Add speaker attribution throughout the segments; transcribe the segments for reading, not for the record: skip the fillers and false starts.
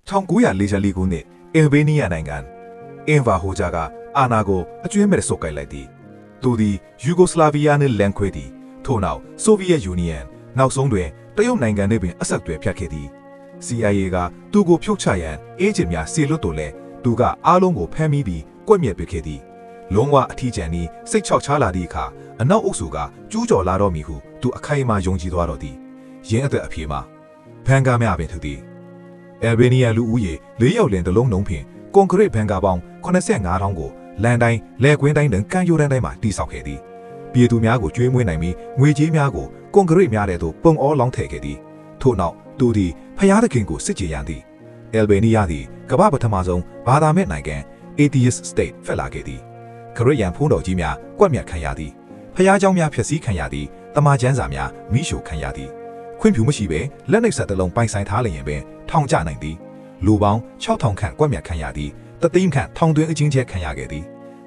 Speaker 1: 1944 ခုနှစ်အယ်ဘေးနီးယားနိုင်ငံအင်ဗာဟိုဂျာကအာနာကိုအကျွေးမဲ့ဆုတ်ကိုက်လိုက်သည်သူသည်ယူဂိုစလာဗီးယားနှင့်လန်ခွဲသည်ထို့နောက်ဆိုဗီယက်ယူနီယံနောက်ဆုံးတွင်တရုတ်နိုင်ငံနှင့်ပင်အဆက်အသွယ်ဖြတ်ခဲ့သည် CIA ကသူကိုဖြုတ်ချရန်အေဂျင့်များစေလွတ်တော်လဲသူကအားလုံးကိုဖမ်းမိပြီးကွက်မြက်ပစ်ခဲ့သည်လုံးဝအထီးကျန်သည်စိတ်ချောက်ချလာသည့်အခါအနောက်အုပ်စုကကျူးကျော်လာတော့မည်ဟုသူအခိုင်အမာယုံကြည်သွားတော့သည်ရင်းအသက်အပြေမှာဘန်ကာများပင်ထူသည်အယ်ဘေးနီးယားလူဦးရေ၄ယောက်လင်တလုံးလုံးဖြင့်ကွန်ကရစ်ဘန်ကာပေါင်း85,000ကိုလန်တိုင်းလဲကွင်းတိုင်း等ကမ်းရိုးတန်းတိုင်းမှာတိစောက်ခဲ့သည်ပြည်သူများကိုကျွေးမွေးနိုင်ပြီးငွေကြေးများကိုကွန်ကရစ်များတဲ့သို့ပုံအောလောင်းထည့်ခဲ့သည်ထို့နောက်သူသည်ဖျားသခင်ကိုစစ်ကြေရန်သည်အယ်ဘေးနီးယားသည်ကမ္ဘာပထမဆုံးဘာသာမဲ့နိုင်ငံ Atheist State ဖက်လာခဲ့သည်ခရစ်ယာန်ဘုန်းတော်ကြီးများကွက်မြတ်ခံရသည်ဖျားเจ้าများဖျက်ဆီးခံရသည်တမန်ကျမ်းစာများမိရှို့ခံရသည်ခွင့်ပြုမရှိဘဲလက်နှိပ်ဆက်တလုံးပိုင်ဆိုင်ထားလျင်ပင်ထောင်ကျနိုင်သည်လူပေါင်း6,000ခန့်ကွက်မြတ်ခံရသည်တသိန်းခန့်ထောင်သွင်းအချင်းချင်းခံရခဲ့သည်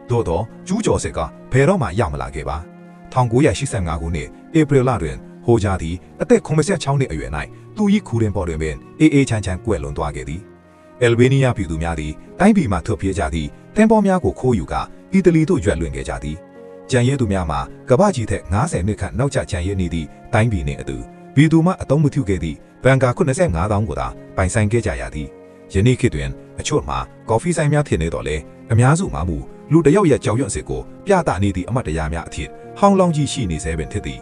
Speaker 1: သို့သောကျူးကျော်စစ်ကဘယ်တော့မှရမလာခဲ့ပါ1985ခုနှစ်ဧပြီလတွင်ဟိုဂျာသည်အသက်86နှစ်အရွယ်၌သူ၏ခူရင်ပေါ်တွင်ပင်အေးချမ်းကွယ်လွန်သွားခဲ့သည်အယ်ဘေးနီးယားပြည်သူများသည်တိုင်းပြည်မှထွက်ပြေးကြသည့်တင်ပေါ်များကိုခိုးယူကာအီတလီသို့ရွက်လွှင့်ခဲ့ကြသည်ကြံရဲသူများမှာကမ္ဘာကြီးထက်90နှစ်ခန့်နောက်ကျကြံရဲနေသည့်တိုင်းပြည်နှင့်အတူပြည်သူမှအသုံးမပြုခဲ့သည့်ဘန်ကာ85,000ကိုသာပိုင်ဆိုင်ခဲ့ကြရသည်ယနေ့ခေတ်တွင်အချို့မှာကော်ဖီဆိုင်များဖြစ်နေတော့လေအများစုမှာမူလူတယောက်ရဲ့ကြောက်ရွံ့စစ်ကိုပြသနေသည့်အမတ်တရားများအဖြစ်ဟောင်းလောင်းကြီးရှိနေစေပင်ဖြစ်သည်